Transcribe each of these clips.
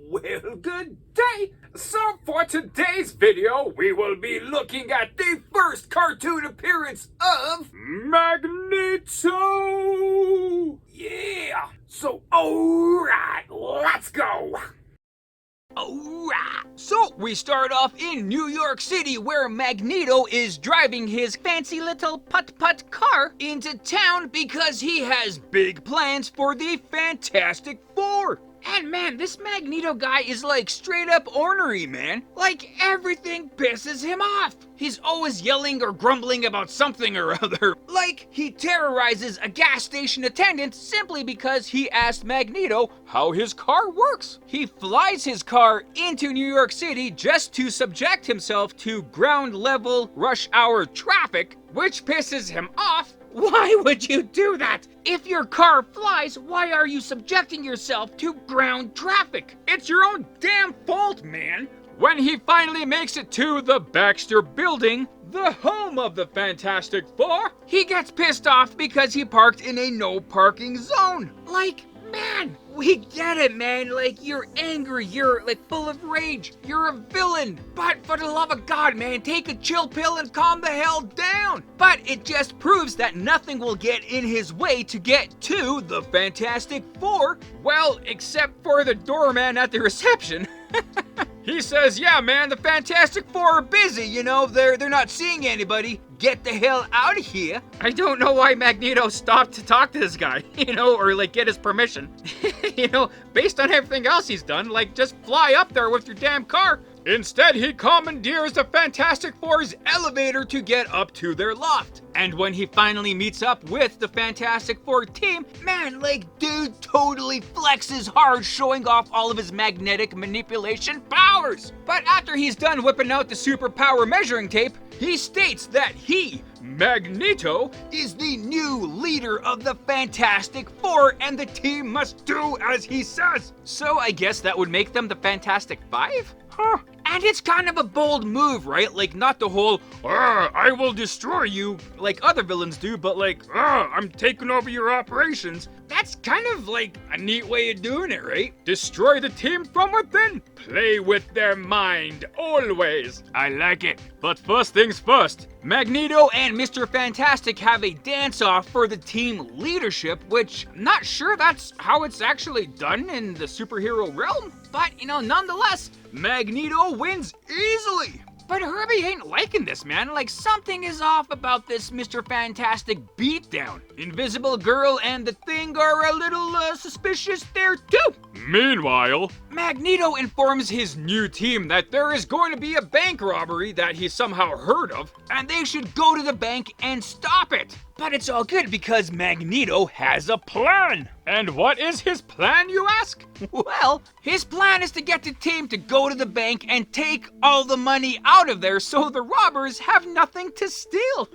Well, good day! So for today's video, we will be looking at the first cartoon appearance of Magneto! Yeah! So, alright, let's go! Alright, so we start off in New York City where Magneto is driving his fancy little putt-putt car into town because he has big plans for the Fantastic Four. And man, this Magneto guy is like straight up ornery, man. Like everything pisses him off. He's always yelling or grumbling about something or other. Like he terrorizes a gas station attendant simply because he asked Magneto how his car works. He flies his car into New York City just to subject himself to ground level rush hour traffic, which pisses him off. Why would you do that? If your car flies, why are you subjecting yourself to ground traffic? It's your own damn fault, man. When he finally makes it to the Baxter Building, the home of the Fantastic Four, he gets pissed off because he parked in a no parking zone. Like, man, we get it, man. Like, you're angry, you're like full of rage, you're a villain. But for the love of God, man, take a chill pill and calm the hell down. But it just proves that nothing will get in his way to get to the Fantastic Four. Well, except for the doorman at the reception. He says, yeah, man, the Fantastic Four are busy, you know, they're not seeing anybody. Get the hell out of here. I don't know why Magneto stopped to talk to this guy, you know, or like get his permission. You know, based on everything else he's done, like just fly up there with your damn car. Instead, he commandeers the Fantastic Four's elevator to get up to their loft. And when he finally meets up with the Fantastic Four team, man, like, dude totally flexes hard, showing off all of his magnetic manipulation powers. But after he's done whipping out the superpower measuring tape, he states that he, Magneto, is the new leader of the Fantastic Four and the team must do as he says. So I guess that would make them the Fantastic Five? Huh. And it's kind of a bold move, right? Like, not the whole, I will destroy you, like other villains do, but like, I'm taking over your operations. That's kind of like a neat way of doing it, right? Destroy the team from within. Play with their mind, always. I like it. But first things first, Magneto and Mr. Fantastic have a dance-off for the team leadership, which I'm not sure that's how it's actually done in the superhero realm. But, you know, nonetheless, Magneto wins easily. But Herbie ain't liking this, man. Like, something is off about this Mr. Fantastic beatdown. Invisible Girl and the Thing are a little suspicious there, too. Meanwhile, Magneto informs his new team that there is going to be a bank robbery that he somehow heard of, and they should go to the bank and stop it. But it's all good because Magneto has a plan. And what is his plan, you ask? Well, his plan is to get the team to go to the bank and take all the money out of there so the robbers have nothing to steal.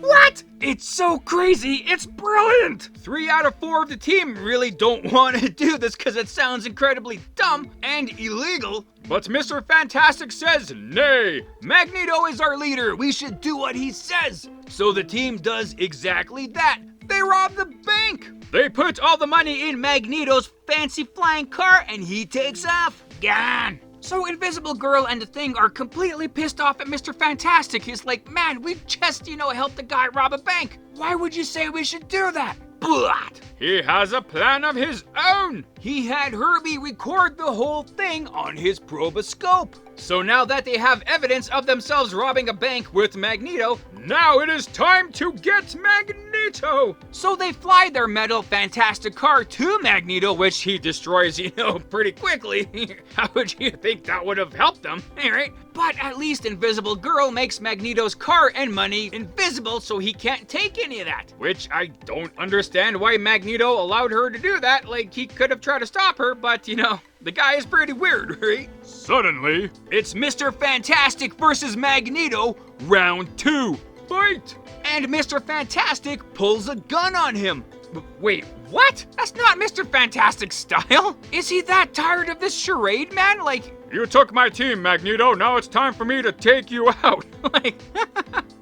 What? It's so crazy, it's brilliant! 3 out of 4 of the team really don't want to do this because it sounds incredibly dumb and illegal. But Mr. Fantastic says, nay, Magneto is our leader, we should do what he says. So the team does exactly that. They rob the bank. They put all the money in Magneto's fancy flying car and he takes off. Gone. So Invisible Girl and the Thing are completely pissed off at Mr. Fantastic. He's like, man, we just, helped the guy rob a bank. Why would you say we should do that? But he has a plan of his own. He had Herbie record the whole thing on his proboscope. So now that they have evidence of themselves robbing a bank with Magneto, now it is time to get Magneto. So they fly their metal Fantastic car to Magneto, which he destroys, pretty quickly. How would you think that would have helped them? Alright, but at least Invisible Girl makes Magneto's car and money invisible so he can't take any of that. Which I don't understand why Magneto allowed her to do that. Like, he could have tried to stop her, but the guy is pretty weird, right? Suddenly, it's Mr. Fantastic versus Magneto, round 2. Fight! And Mr. Fantastic pulls a gun on him. Wait, what? That's not Mr. Fantastic's style. Is he that tired of this charade, man? Like, You took my team, Magneto. Now it's time for me to take you out. Like,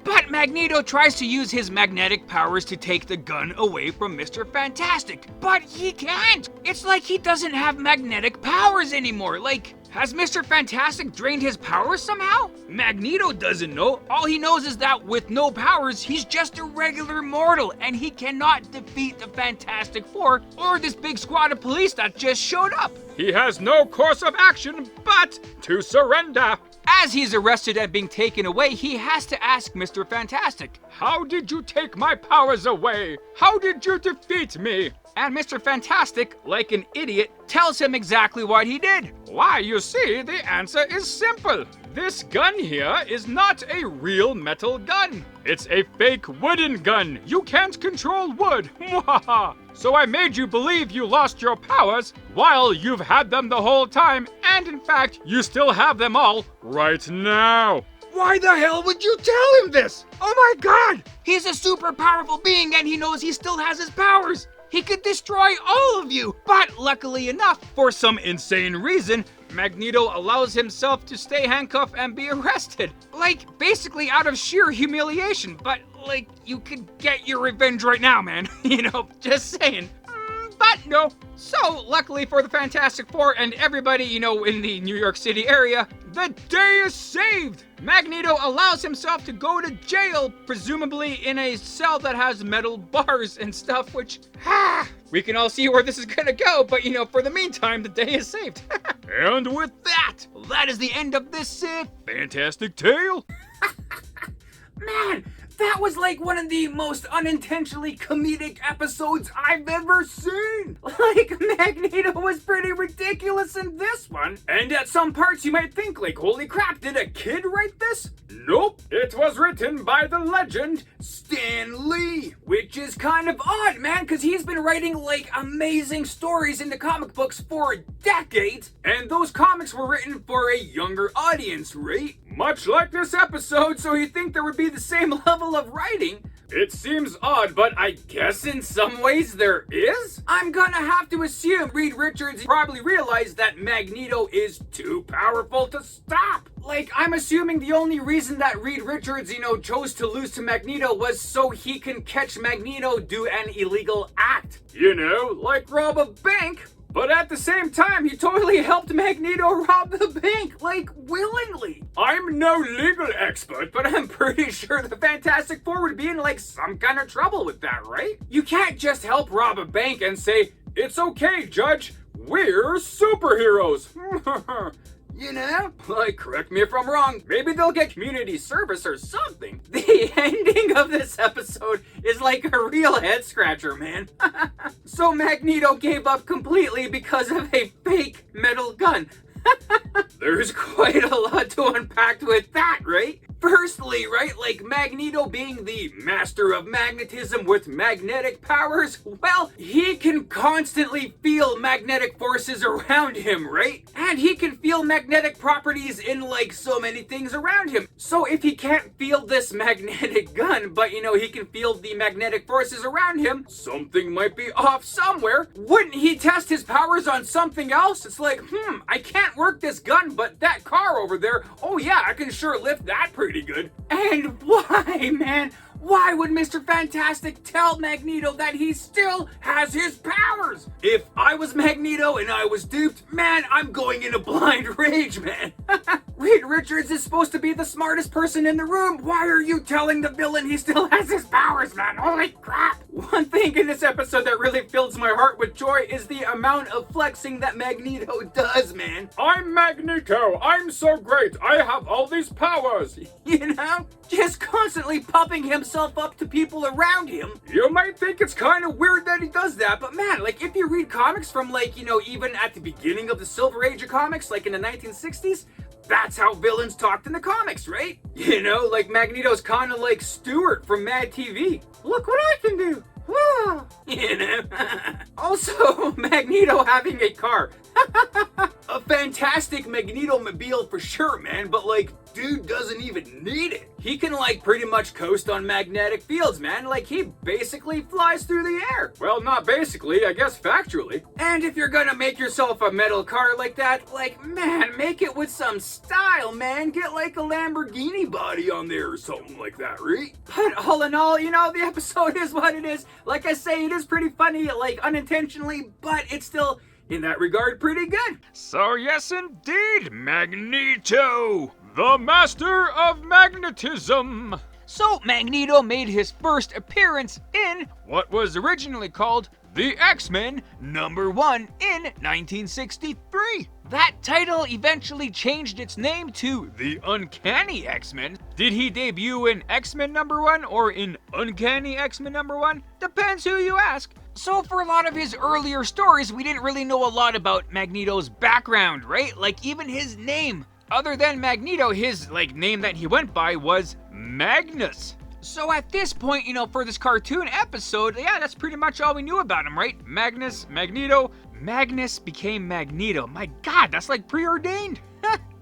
but Magneto tries to use his magnetic powers to take the gun away from Mr. Fantastic, but he can't. It's like he doesn't have magnetic powers anymore. Like, has Mr. Fantastic drained his powers somehow? Magneto doesn't know. All he knows is that with no powers, he's just a regular mortal and he cannot defeat the Fantastic Four or this big squad of police that just showed up. He has no course of action but to surrender. As he's arrested and being taken away, he has to ask Mr. Fantastic, How did you take my powers away? How did you defeat me? and Mr. Fantastic, like an idiot, tells him exactly what he did. Why, you see, the answer is simple. This gun here is not a real metal gun. It's a fake wooden gun. You can't control wood. So I made you believe you lost your powers while you've had them the whole time, and in fact, you still have them all right now. Why the hell would you tell him this? Oh my god! He's a super powerful being and he knows he still has his powers. He could destroy all of you. But luckily enough, for some insane reason, Magneto allows himself to stay handcuffed and be arrested. Like, basically out of sheer humiliation. But, like, you could get your revenge right now, man. You know, just saying. But no. So, luckily for the Fantastic Four and everybody, you know, in the New York City area, the day is saved! Magneto allows himself to go to jail, presumably in a cell that has metal bars and stuff, which, we can all see where this is gonna go, but you know, for the meantime, the day is saved. And with that is the end of this fantastic tale. Man, that was like one of the most unintentionally comedic episodes I've ever seen. Like, Magneto was pretty ridiculous in this one. And at some parts you might think, like, holy crap, did a kid write this? Nope, it was written by the legend Stan Lee. Which is kind of odd, man, because he's been writing, like, amazing stories into comic books for decades. And those comics were written for a younger audience, right? Much like this episode, So you'd think there would be the same level of writing. it seems odd, but I guess in some ways there is? I'm gonna have to assume Reed Richards probably realized that Magneto is too powerful to stop. Like, I'm assuming the only reason that Reed Richards, you know, chose to lose to Magneto was so he can catch Magneto do an illegal act. You know, like rob a bank. But at the same time, he totally helped Magneto rob the bank, like, willingly. I'm no legal expert, but I'm pretty sure the Fantastic Four would be in, like, some kind of trouble with that, right? You can't just help rob a bank and say, it's okay, Judge, we're superheroes. You know? Like, correct me if I'm wrong, maybe they'll get community service or something. The ending of this episode is like a real head scratcher, man. So Magneto gave up completely because of a fake metal gun. There's quite a lot to unpack with that, right? Firstly, right, like Magneto being the master of magnetism with magnetic powers, well, he can constantly feel magnetic forces around him, right? And he can feel magnetic properties in like so many things around him. So if he can't feel this magnetic gun, but you know, he can feel the magnetic forces around him, something might be off somewhere. Wouldn't he test his powers on something else? It's like, I can't work this gun, but that car over there, oh yeah, I can sure lift that pretty good. And why, man? Why would Mr. Fantastic tell Magneto that he still has his powers? If I was Magneto and I was duped, man, I'm going into blind rage, man. Reed Richards is supposed to be the smartest person in the room. Why are you telling the villain he still has his powers, man? Holy crap. One thing in this episode that really fills my heart with joy is the amount of flexing that Magneto does, man. I'm Magneto, I'm so great, I have all these powers. You know? Just constantly pumping himself up to people around him. You might think it's kind of weird that He does that, but man, like if you read comics from like, you know, even at the beginning of the Silver Age of comics, like in the 1960s, that's how villains talked in the comics, right? You know, like Magneto's kind of like Stewart from Mad TV. Look what I can do. You know? Also, Magneto having a car. A fantastic Magneto-mobile for sure, man, but like, dude doesn't even need it. He can like pretty much coast on magnetic fields, man. Like, he basically flies through the air. Well, not basically, I guess factually. And if you're gonna make yourself a metal car like that, like, man, make it with some style, man. Get like a Lamborghini body on there or something like that, right? But all in all, you know, the episode is what it is. Like I say, it is pretty funny, like unintentionally, but it's still, in that regard, pretty good. So yes indeed, Magneto, the master of magnetism. So Magneto made his first appearance in what was originally called the X-Men #1 in 1963. That title eventually changed its name to the Uncanny X-Men. Did he debut in X-Men #1 or in Uncanny X-Men #1? Depends who you ask. So for a lot of his earlier stories, we didn't really know a lot about Magneto's background, right? Like even his name. Other than Magneto, his name that he went by was Magnus. So at this point, you know, for this cartoon episode, yeah, that's pretty much all we knew about him, right? Magnus, Magneto, Magnus became Magneto. My God, that's like preordained.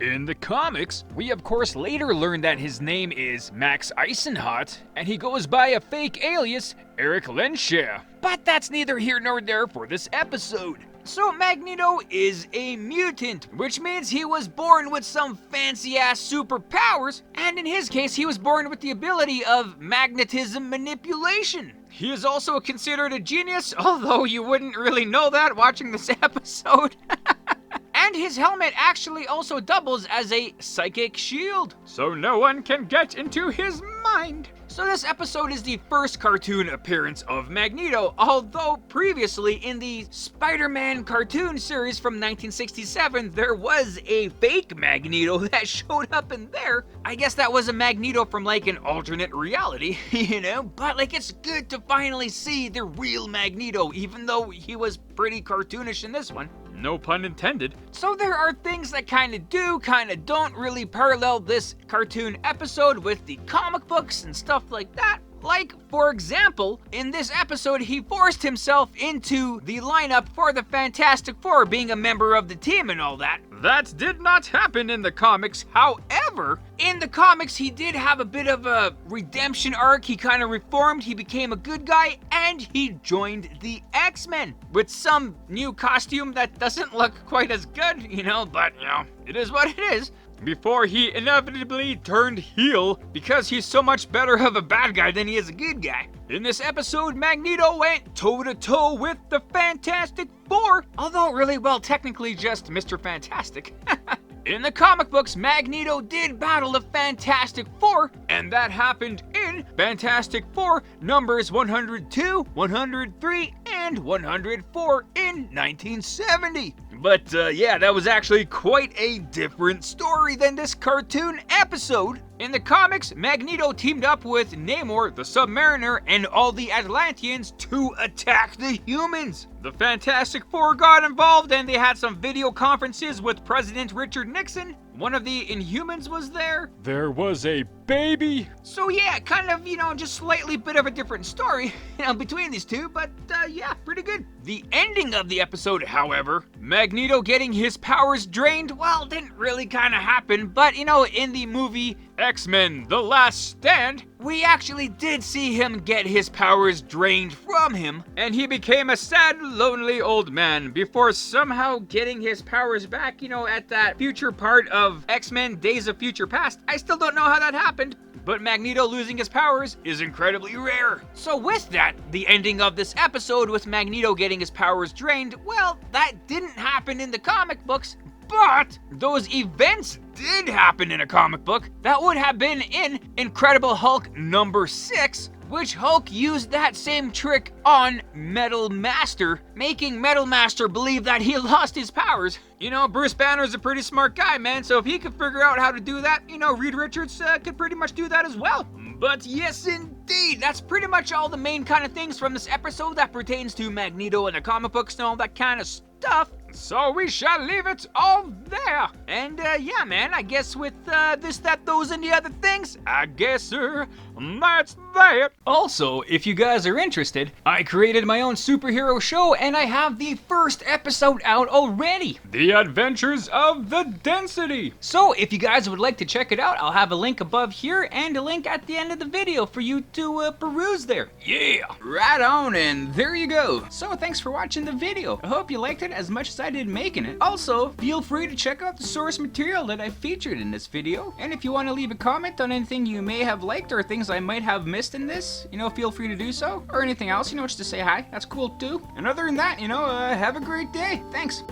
In the comics, we of course later learned that his name is Max Eisenhot, and he goes by a fake alias, Eric Lenscher. But that's neither here nor there for this episode. So Magneto is a mutant, which means he was born with some fancy-ass superpowers, and in his case, he was born with the ability of magnetism manipulation. He is also considered a genius, although you wouldn't really know that watching this episode. And his helmet actually also doubles as a psychic shield, so no one can get into his mind. So this episode is the first cartoon appearance of Magneto, although previously in the Spider-Man cartoon series from 1967, there was a fake Magneto that showed up in there. I guess that was a Magneto from like an alternate reality, you know? But like, it's good to finally see the real Magneto, even though he was pretty cartoonish in this one. No pun intended. So there are things that kinda do, kinda don't really parallel this cartoon episode with the comic books and stuff like that. Like, for example, in this episode, he forced himself into the lineup for the Fantastic Four, being a member of the team and all that. That did not happen in the comics. However, in the comics, he did have a bit of a redemption arc. He kind of reformed, he became a good guy, and he joined the X-Men with some new costume that doesn't look quite as good, you know, but, you know, it is what it is. Before he inevitably turned heel because he's so much better of a bad guy than he is a good guy. In this episode, Magneto went toe-to-toe with the Fantastic Four, although really, well, technically just Mr. Fantastic. In the comic books, Magneto did battle the Fantastic Four, and that happened in Fantastic Four numbers 102, 103, and 104 in 1970. But yeah, that was actually quite a different story than this cartoon episode. In the comics, Magneto teamed up with Namor, the Submariner, and all the Atlanteans to attack the humans. The Fantastic Four got involved and they had some video conferences with President Richard Nixon. One of the Inhumans was there. There was a baby. So yeah, kind of, you know, just slightly bit of a different story, you know, between these two, but yeah, pretty good. The ending of the episode, however, Magneto getting his powers drained, well, didn't really kind of happen, but you know, in the movie X-Men: The Last Stand, we actually did see him get his powers drained from him, and he became a sad, lonely old man before somehow getting his powers back, you know, at that future part of X-Men Days of Future Past. I still don't know how that happened, but Magneto losing his powers is incredibly rare. So with that, the ending of this episode with Magneto getting his powers drained, well, that didn't happen in the comic books, but those events did happen in a comic book. That would have been in Incredible Hulk #6, which Hulk used that same trick on Metal Master, making Metal Master believe that he lost his powers. You know, Bruce Banner's a pretty smart guy, man, so if he could figure out how to do that, you know, Reed Richards could pretty much do that as well. But yes, indeed, that's pretty much all the main kind of things from this episode that pertains to Magneto and the comic books and all that kind of stuff. So we shall leave it all there. And yeah, man, I guess with this, that, those, and the other things, I guess, That's that. Also, if you guys are interested, I created my own superhero show and I have the first episode out already. The Adventures of the Density. So if you guys would like to check it out, I'll have a link above here and a link at the end of the video for you to peruse there. Yeah, right on, and there you go. So thanks for watching the video. I hope you liked it as much as I did making it. Also, feel free to check out the source material that I featured in this video. And if you want to leave a comment on anything you may have liked or things I might have missed in this, feel free to do so. Or anything else, just to say hi. That's cool too. And other than that, have a great day. Thanks.